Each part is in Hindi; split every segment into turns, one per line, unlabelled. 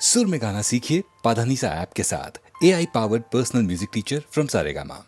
सुर में गाना सीखिए पाधानीसा ऐप के साथ। AI powered personal music teacher from Saregama.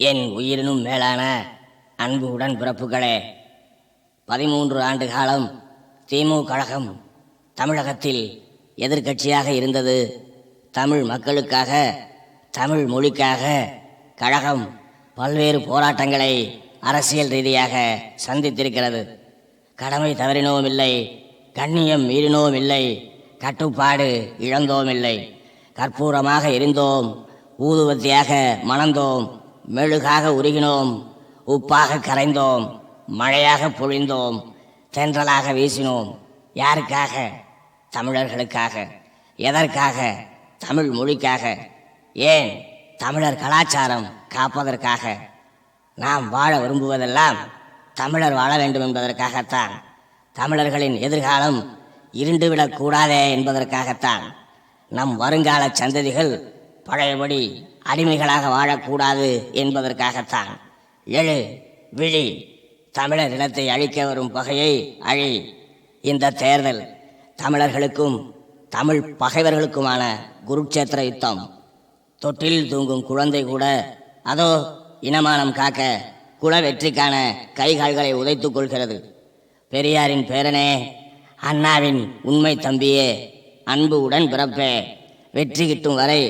என் உயிரினும் மேலான அன்பு உடன் பிறப்புகளே, 13 ஆண்டு காலம் திமுக கழகம் தமிழகத்தில் எதிர்க்கட்சியாக இருந்தது. தமிழ் மக்களுக்காக, தமிழ் மொழிக்காக கழகம் பல்வேறு போராட்டங்களை அரசியல் ரீதியாக சந்தித்திருக்கிறது. கடமை தவறினோம் இல்லை, கண்ணியம் மீறினோம் இல்லை, கட்டுப்பாடு இழந்தோம் இல்லை. கற்பூரமாக எரிந்தோம், ஊதுவத்தியாக மணந்தோம், மெழுகாக உருகினோம், உப்பாக கரைந்தோம், மழையாக பொழிந்தோம், தென்றலாக வீசினோம். யாருக்காக? தமிழர்களுக்காக. எதற்காக? தமிழ் மொழிக்காக. ஏன்? தமிழர் கலாச்சாரம் காப்பதற்காக. நாம் வாழ விரும்புவதெல்லாம் தமிழர் வாழ வேண்டும் என்பதற்காகத்தான். தமிழர்களின் எதிர்காலம் இருண்டுவிடக் கூடாதே என்பதற்காகத்தான். நம் வருங்கால சந்ததிகள் பழையபடி அடிமைகளாக வாழக்கூடாது என்பதற்காகத்தான். எழு, விழி, தமிழர் இனத்தை அழிக்க வரும் பகையை அழி. இந்த தேர்தல் தமிழர்களுக்கும் தமிழ் பகைவர்களுக்குமான குருட்சேத்திர யுத்தம். தொட்டில் தூங்கும் குழந்தை கூட அதோ இனமானம் காக்க குல வெற்றிக்கான கைகால்களை உதைத்துக் கொள்கிறது. பெரியாரின் பேரனே, அண்ணாவின் உண்மை தம்பியே, அன்பு உடன் பிறப்பே, வெற்றி கிட்டும் வரை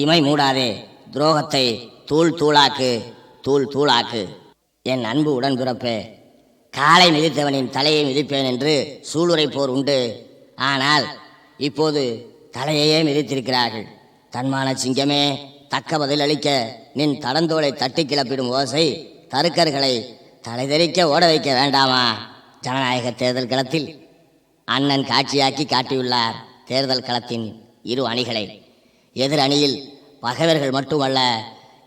இமை மூடாதே, துரோகத்தை தூள் தூளாக்கு, தூள் தூளாக்கு. என் அன்பு உடன் பிறப்பே, காலை மிதித்தவனின் தலையை மிதிப்பேன் என்று சூளுரை போர் உண்டு. ஆனால் இப்போது தலையையே மிதித்திருக்கிறார்கள். தன்மான சிங்கமே, தக்க பதிலளிக்க நின் தடந்தோலை தட்டி கிளப்பிடும் ஓசை தருக்கர்களை தலைதெறிக்க ஓட வைக்க வேண்டாமா? ஜனநாயக தேர்தல் களத்தில் அண்ணன் காட்சியாக்கி காட்டியுள்ளார் தேர்தல் களத்தின் இரு அணிகளை. எதிர் அணியில் பகைவர்கள் மட்டுமல்ல,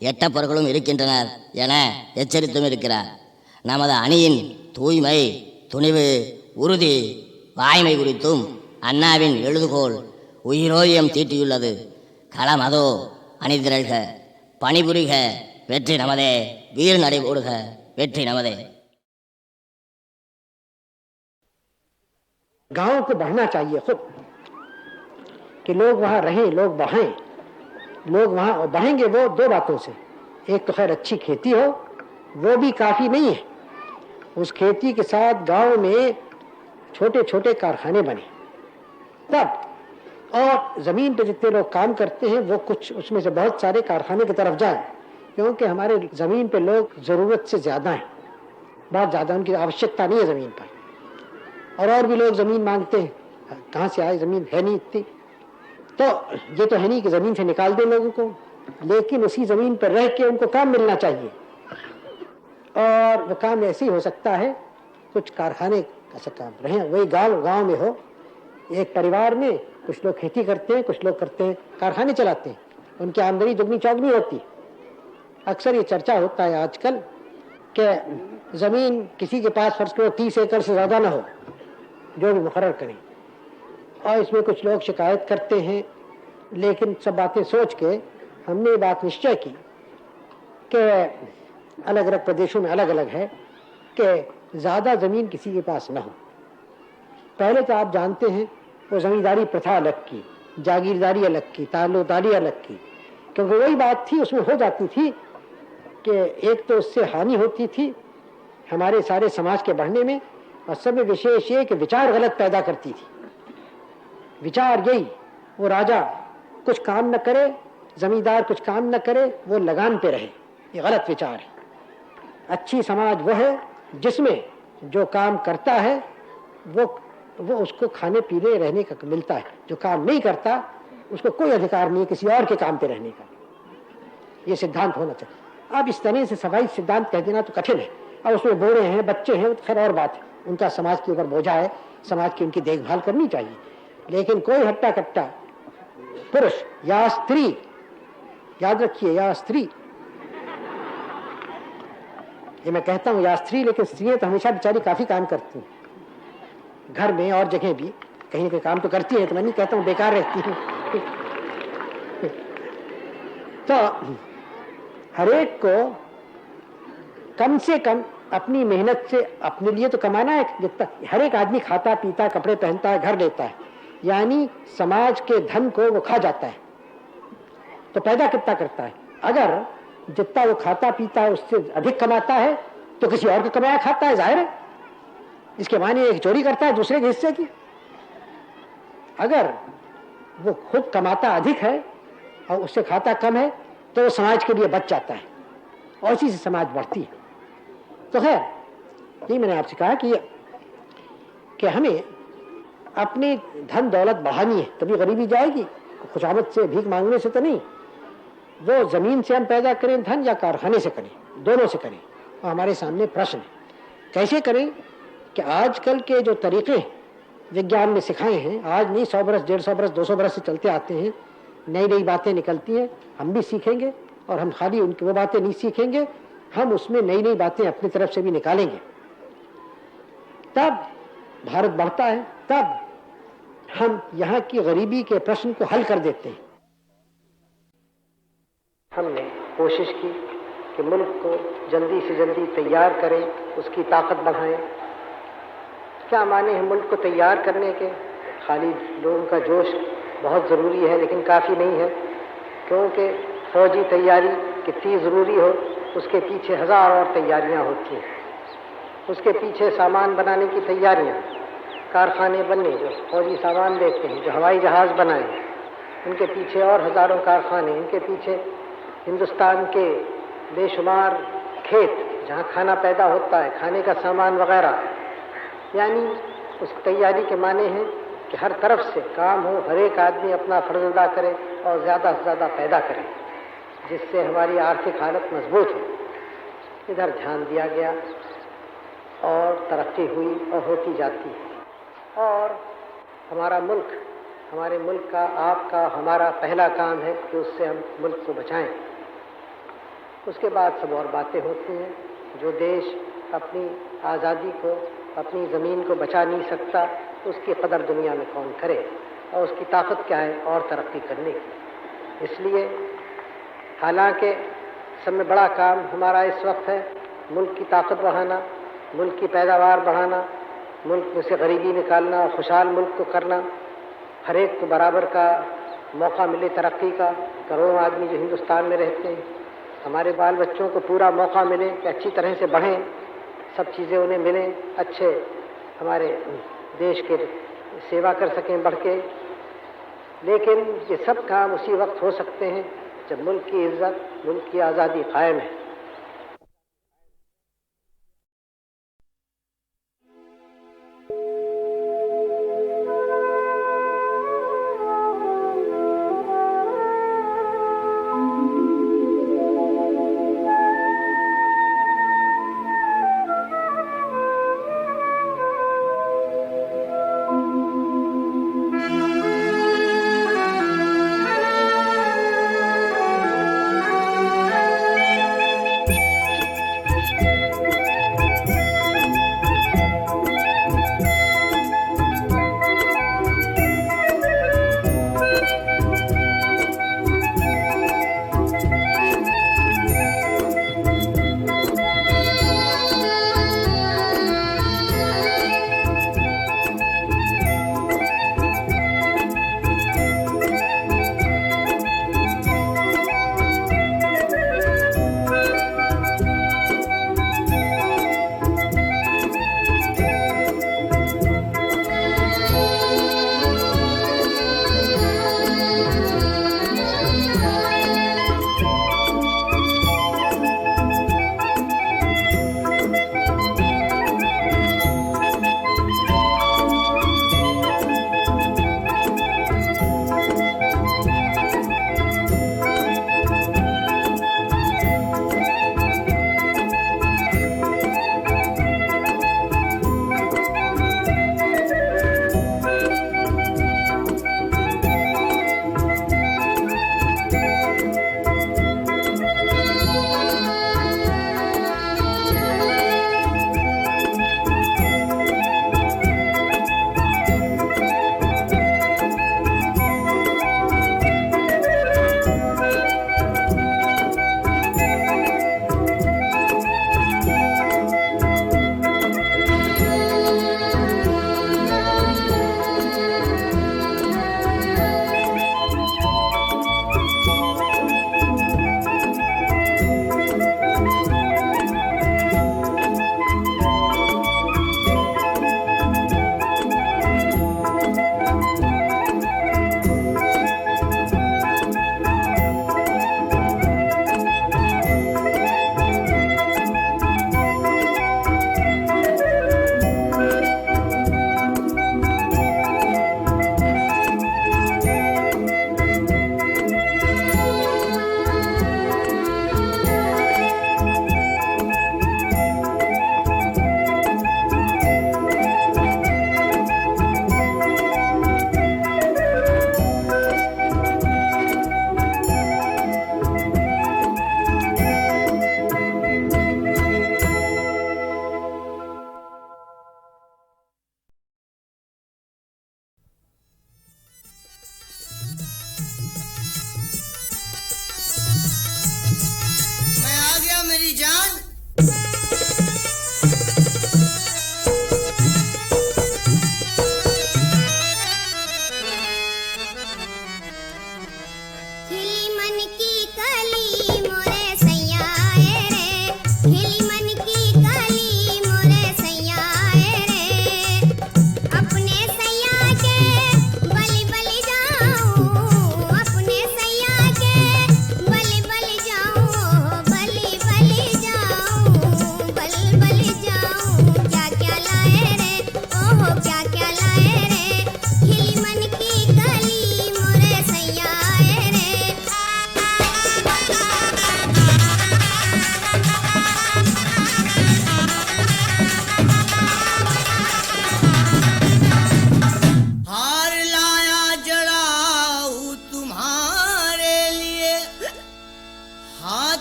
எட்டப்பொருள்களும் இருக்கின்றனர் என எச்சரித்தும் இருக்கிறார். நமது அணியின் தூய்மை, துணிவு, உறுதி, வாய்மை குறித்தும் அண்ணாவின் எழுதுகோள் உயிரோயம் தீட்டியுள்ளது. களம் அதோ, அணிதிரள்க, பணிபுரிக, வெற்றி நமதே, வீர் நடை ஓடுக, வெற்றி நமதே.
गांव को बढ़ना चाहिए खुद कि लोग वहां रहें, लोग बढ़ें। लोग वहां बढ़ेंगे वो दो बातों से। एक तो खैर अच्छी खेती हो, वो भी काफी नहीं है। उस खेती के साथ गांव में छोटे छोटे कारखाने बने तब, और जमीन पे जितने लोग काम करते हैं वो कुछ उसमें से बहुत सारे कारखाने की तरफ जाए, क्योंकि हमारे जमीन पे लोग जरूरत से ज्यादा हैं, बहुत ज्यादा, उनकी आवश्यकता नहीं है जमीन पर। और भी लोग जमीन मांगते हैं, कहाँ से आए, जमीन है नहीं इतनी, तो ये तो है नहीं कि जमीन से निकाल दें लोगों को, लेकिन उसी जमीन पर रह के उनको काम मिलना चाहिए। और वो काम ऐसे ही हो सकता है, कुछ कारखाने ऐसा काम रहे, वही गांव में हो, एक परिवार में कुछ लोग खेती करते हैं, कुछ लोग करते हैं कारखाने चलाते हैं, उनकी आमदनी दुगनी चौगनी होती। अक्सर ये चर्चा होता है आजकल कि जमीन किसी के पास फर्ज करो 30 एकड़ से ज्यादा ना हो, जो भी मुकर्रर करें, और इसमें कुछ लोग शिकायत करते हैं। लेकिन सब बातें सोच के हमने ये बात निश्चय की कि अलग अलग प्रदेशों में अलग अलग है कि ज्यादा जमीन किसी के पास ना हो। पहले तो आप जानते हैं वो जमींदारी प्रथा अलग की, जागीरदारी अलग की, ताल्लुकदारी अलग की, क्योंकि वही बात थी, उसमें हो जाती थी कि एक तो उससे हानि होती थी हमारे सारे समाज के बढ़ने में, और सब में विशेष ये कि विचार गलत पैदा करती थी। विचार यही, वो राजा कुछ काम न करे, जमींदार कुछ काम न करे, वो लगान पे रहे, ये गलत विचार है। अच्छी समाज वो है जिसमें जो काम करता है वो उसको खाने पीने रहने का मिलता है, जो काम नहीं करता उसको कोई अधिकार नहीं है किसी और के काम पे रहने का। ये सिद्धांत होना चाहिए। अब इस तरह से सफाई सिद्धांत कह देना तो कठिन है, अब उसमें बूढ़े हैं, बच्चे हैं, तो खैर और बात है, उनका समाज के ऊपर बोझा है, समाज की उनकी देखभाल करनी चाहिए। लेकिन कोई हट्टा कट्टा पुरुष या स्त्री, याद रखिए या स्त्री, ये मैं कहता हूँ या स्त्री, लेकिन स्त्रियां तो हमेशा बेचारी काफी काम करती हैं, घर में और जगह भी कहीं ना कहीं काम तो करती है, तो मैं नहीं कहता हूँ बेकार रहती हूँ। तो हरेक को कम से कम अपनी मेहनत से अपने लिए तो कमाना है, जितना हर एक आदमी खाता पीता कपड़े पहनता है, घर लेता है, यानी समाज के धन को वो खा जाता है, तो पैदा कितना करता है। अगर जितना वो खाता पीता है उससे अधिक कमाता है तो किसी और को कमाया खाता है, जाहिर है। इसके माने एक चोरी करता है दूसरे के हिस्से की। अगर वो खुद कमाता अधिक है और उससे खाता कम है तो वो समाज के लिए बच जाता है और इसी से समाज बढ़ती है। तो खैर, यही मैंने आपसे कहा कि हमें अपनी धन दौलत बढ़ानी है, तभी गरीबी जाएगी। खुशामद से, भीख मांगने से तो नहीं। वो जमीन से हम पैदा करें धन या कारखाने से करें, दोनों से करें। और हमारे सामने प्रश्न है कैसे करें कि आजकल के जो तरीके विज्ञान ने सिखाए हैं, आज नहीं 100 बरस, 150 बरस, 200 बरस से चलते आते हैं, नई नई बातें निकलती हैं, हम भी सीखेंगे। और हम खाली उनकी वो बातें नहीं सीखेंगे, हम उसमें नई नई बातें अपनी तरफ से भी निकालेंगे। तब भारत बढ़ता है, तब हम यहाँ की गरीबी के प्रश्न को हल कर देते हैं। हमने कोशिश की कि मुल्क को जल्दी से जल्दी तैयार करें, उसकी ताकत बढ़ाएं। क्या माने हैं मुल्क को तैयार करने के? खाली लोगों का जोश बहुत ज़रूरी है लेकिन काफ़ी नहीं है, क्योंकि फौजी तैयारी कितनी ज़रूरी हो उसके पीछे हज़ार और तैयारियां होती हैं। उसके पीछे सामान बनाने की तैयारियां, कारखाने बनने, जो फौजी सामान देखते हैं, जो हवाई जहाज़ बनाए, उनके पीछे और हज़ारों कारखाने, उनके पीछे हिंदुस्तान के बेशुमार खेत जहाँ खाना पैदा होता है, खाने का सामान वगैरह। यानी उस तैयारी के माने हैं कि हर तरफ से काम हो, हर एक आदमी अपना फ़र्ज़ अदा करे और ज़्यादा से ज़्यादा पैदा करे, जिससे हमारी आर्थिक हालत मजबूत हो। इधर ध्यान दिया गया और तरक्की हुई और होती जाती है। और हमारा मुल्क, हमारे मुल्क का, आपका, हमारा पहला काम है कि उससे हम मुल्क को बचाएं। उसके बाद सब और बातें होती हैं। जो देश अपनी आज़ादी को, अपनी ज़मीन को बचा नहीं सकता, उसकी कदर दुनिया में कौन करे, और उसकी ताकत क्या है और तरक्की करने की। इसलिए हालांकि सब में बड़ा काम हमारा इस वक्त है मुल्क की ताकत बढ़ाना, मुल्क की पैदावार बढ़ाना, मुल्क में से गरीबी निकालना और खुशहाल मुल्क को करना, हर एक को बराबर का मौका मिले तरक्की का। करोड़ों आदमी जो हिंदुस्तान में रहते हैं, हमारे बाल बच्चों को पूरा मौका मिले कि अच्छी तरह से बढ़ें, सब चीज़ें उन्हें मिलें, अच्छे हमारे देश के सेवा कर सकें बढ़ के। लेकिन ये सब काम उसी वक्त हो सकते हैं जब मुल्क की इज्जत, मुल्क की आज़ादी कायम है।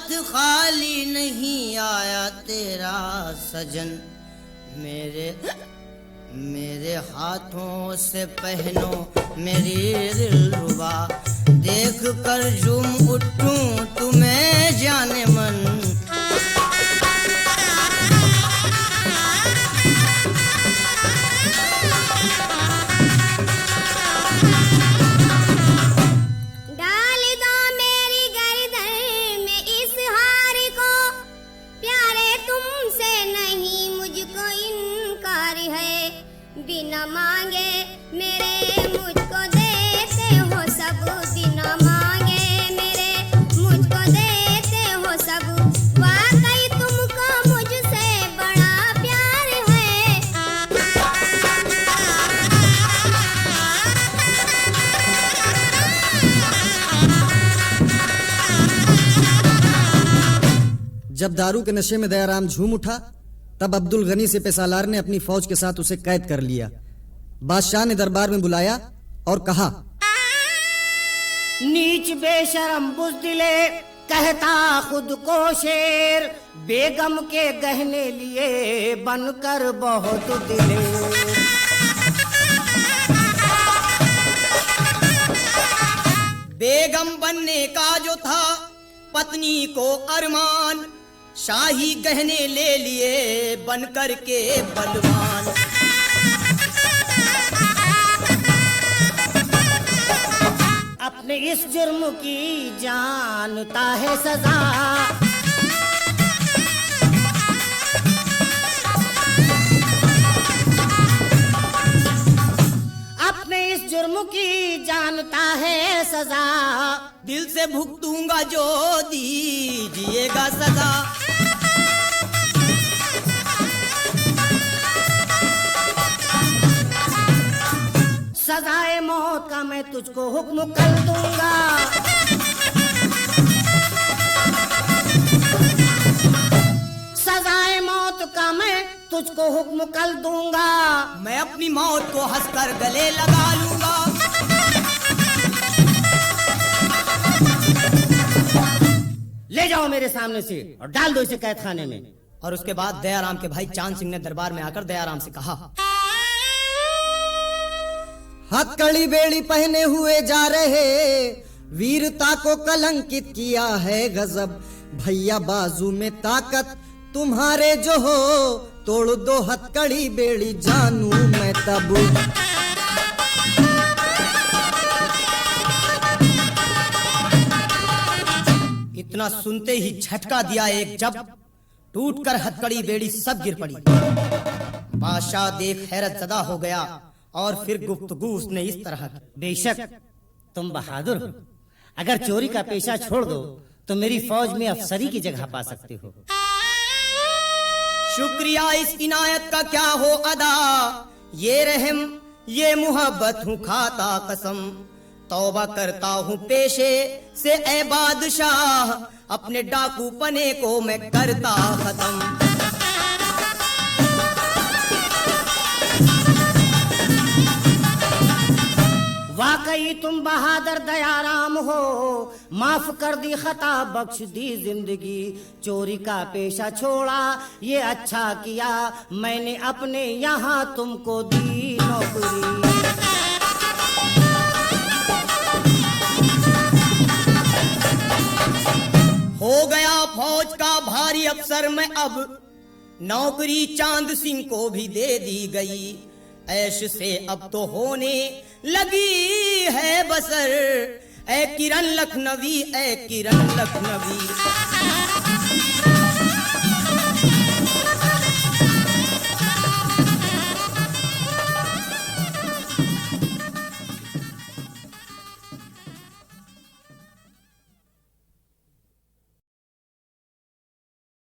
हाथ खाली नहीं आया तेरा सजन, मेरे हाथों से पहनो मेरी दिलरुबा, देख कर झूम उठूं तुम्हें जाने मन।
डाल दो मेरी गर्दन में इस हार को, प्यारे तुमसे नहीं मुझको इनकार है, बिना मांगे मेरे मुझको देते हो सब, बिना मांगे मेरे मुझको देते हो सब, वाकई तुमको मुझसे बड़ा प्यार है।
जब दारू के नशे में दयाराम झूम उठा, तब अब्दुल गनी से पेशालार ने अपनी फौज के साथ उसे कैद कर लिया। बादशाह ने दरबार में बुलाया और कहा,
नीच बेशरम बुज़दिले कहता खुद को शेर, बेगम के गहने लिए बनकर बहुत दिले। बेगम बनने का जो था पत्नी को अरमान, शाही गहने ले लिए बनकर के बलवान। अपने इस जुर्म की जानता है सजा, अपने इस जुर्म की जानता है सजा, दिल से भुगतूंगा जो दीजिएगा सजा। सजाए मौत का मैं तुझको हुक्म कर दूंगा, सजाए मौत का मैं तुझको हुक्म कर दूंगा, मैं अपनी मौत को हंसकर गले लगा लूंगा। ले जाओ मेरे सामने से और डाल दो इसे कैद खाने में। और उसके बाद दयाराम के भाई चांद सिंह ने दरबार में आकर दयाराम से कहा,
हथकड़ी बेड़ी पहने हुए जा रहे, वीरता को कलंकित किया है गजब, भैया बाजू में ताकत तुम्हारे जो हो, तोड़ दो हथकड़ी बेड़ी जानू मैं तब।
इतना सुनते ही झटका दिया एक जब, टूटकर हथकड़ी बेड़ी सब गिर पड़ी। बादशाह देख हैरत ज़दा हो गया और फिर गुफ्तगू उसने इस तरह की,
बेशक तुम बहादुर हो, अगर चोरी का पेशा छोड़ दो तो मेरी फौज में अफसरी की जगह पा सकते हो।
शुक्रिया इस इनायत का क्या हो अदा, ये रहम ये मोहब्बत हूँ खाता कसम, तौबा करता हूँ पेशे से ए बादशाह, अपने डाकू पने को मैं करता खत्म।
वाकई तुम बहादुर दयाराम हो, माफ कर दी खता बख्श दी जिंदगी, चोरी का पेशा छोड़ा ये अच्छा किया, मैंने अपने यहाँ तुमको दी नौकरी।
हो गया फौज का भारी अफसर मैं अब, नौकरी चांद सिंह को भी दे दी गई, ऐश से अब तो होने लगी है बसर, ए किरण लखनवी ए किरण लखनवी।